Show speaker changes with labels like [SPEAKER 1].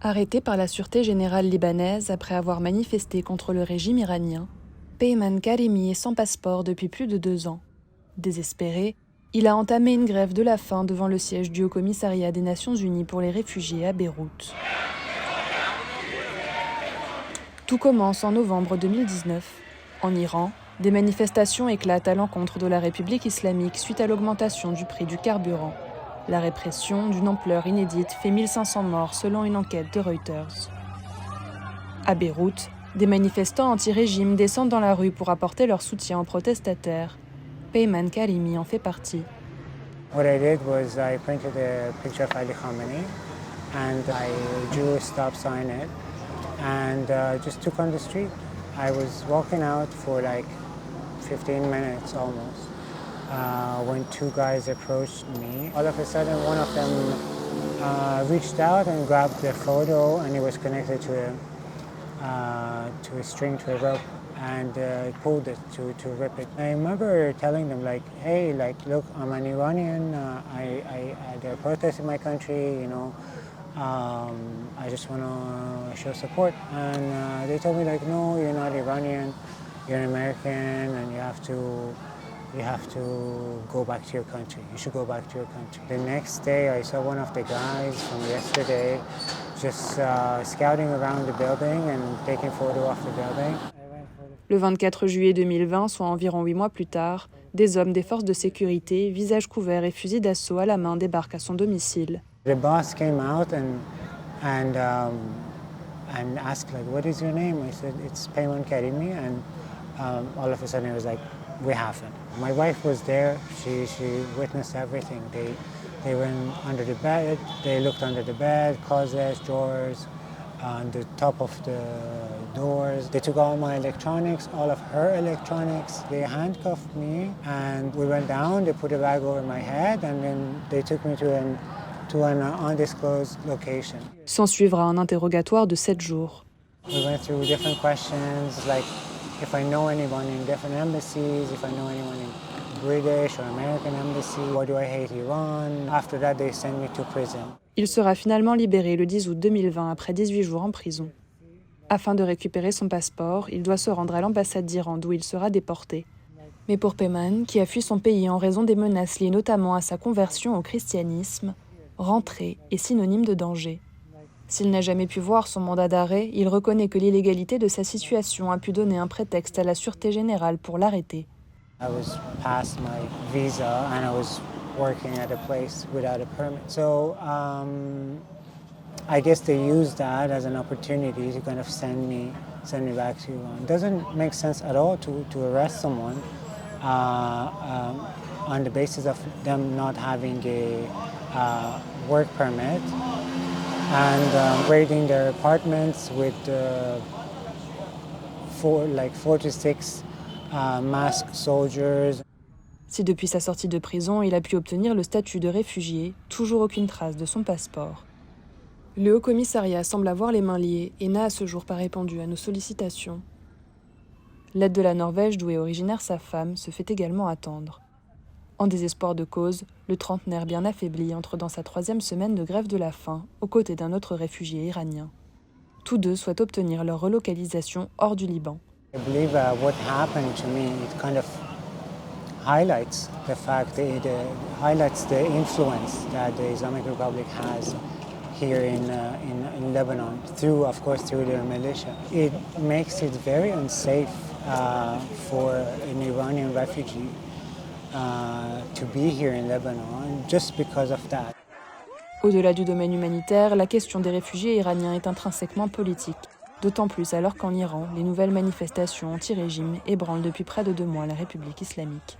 [SPEAKER 1] Arrêté par la Sûreté générale libanaise après avoir manifesté contre le régime iranien, Peyman Karimi est sans passeport depuis plus de 2 ans. Désespéré, il a entamé une grève de la faim devant le siège du Haut-Commissariat des Nations Unies pour les réfugiés à Beyrouth. Tout commence en novembre 2019. En Iran, des manifestations éclatent à l'encontre de la République islamique suite à l'augmentation du prix du carburant. La répression, d'une ampleur inédite, fait 1500 morts selon une enquête de Reuters. À Beyrouth, des manifestants anti-régime descendent dans la rue pour apporter leur soutien aux protestataires. Peyman Karimi en fait partie.
[SPEAKER 2] What I did was I printed a picture of Ali Khamenei and I drew a stop sign it and just took on the street. I was walking out for like 15 minutes almost. When 2 guys approached me, all of a sudden one of them reached out and grabbed the photo, and it was connected to a string, to a rope, and pulled it to rip it. I remember telling them like, hey, like, look, I'm an Iranian. There are protests in my country, you know. I just want to show support. And they told me like, no, you're not Iranian. You're an American, and you have to go back to your country. You should go back to your country. The next day, I saw one of the guys from yesterday just scouting around the building and taking photo of the building.
[SPEAKER 1] Le 24 juillet 2020, soit environ 8 mois plus tard, des hommes des forces de sécurité, visage couvert et fusil d'assaut à la main, débarquent à son domicile.
[SPEAKER 2] The boss came out and asked like, "What is your name?" I said, "It's Peyman Karimi," and all of a sudden it was like, "We have him." My wife was there. She witnessed everything. They went under the bed. They looked under the bed, closets, drawers, on the top of the doors. They took all my electronics, all of her electronics. They handcuffed me and we went down. They put a bag over my head and then they took me to an undisclosed location.
[SPEAKER 1] S'ensuivra un interrogatoire de 7 jours.
[SPEAKER 2] We went through different questions like if I know anyone in different embassies, if I know anyone in British or American embassy, why do I hate Iran? After that, they sent me to prison.
[SPEAKER 1] Il sera finalement libéré le 10 août 2020 après 18 jours en prison. Afin de récupérer son passeport, il doit se rendre à l'ambassade d'Iran d'où il sera déporté. Mais pour Peyman, qui a fui son pays en raison des menaces liées notamment à sa conversion au christianisme, rentrer est synonyme de danger. S'il n'a jamais pu voir son mandat d'arrêt, il reconnaît que l'illégalité de sa situation a pu donner un prétexte à la Sûreté générale pour l'arrêter.
[SPEAKER 2] I was past my visa and I was working at a place without a permit. So I guess they used that as an opportunity to kind of send me back to Iran. It doesn't make sense at all to arrest someone on the basis of them not having a work permit and raiding their apartments with 4 to 6 masked soldiers.
[SPEAKER 1] Si depuis sa sortie de prison, il a pu obtenir le statut de réfugié, toujours aucune trace de son passeport. Le Haut-Commissariat semble avoir les mains liées et n'a à ce jour pas répondu à nos sollicitations. L'aide de la Norvège, d'où est originaire sa femme, se fait également attendre. En désespoir de cause, le trentenaire bien affaibli entre dans sa 3e semaine de grève de la faim, aux côtés d'un autre réfugié iranien. Tous deux souhaitent obtenir leur relocalisation hors du Liban.
[SPEAKER 2] I believe what happened to me, it kind of highlights the fact, it highlights the influence that the Islamic Republic has here in Lebanon, of course, through their militia. It makes it very unsafe for an Iranian refugee to be here in Lebanon just because of that.
[SPEAKER 1] Au-delà du domaine humanitaire, la question des réfugiés iraniens est intrinsèquement politique. D'autant plus alors qu'en Iran, les nouvelles manifestations anti-régime ébranlent depuis près de 2 mois la République islamique.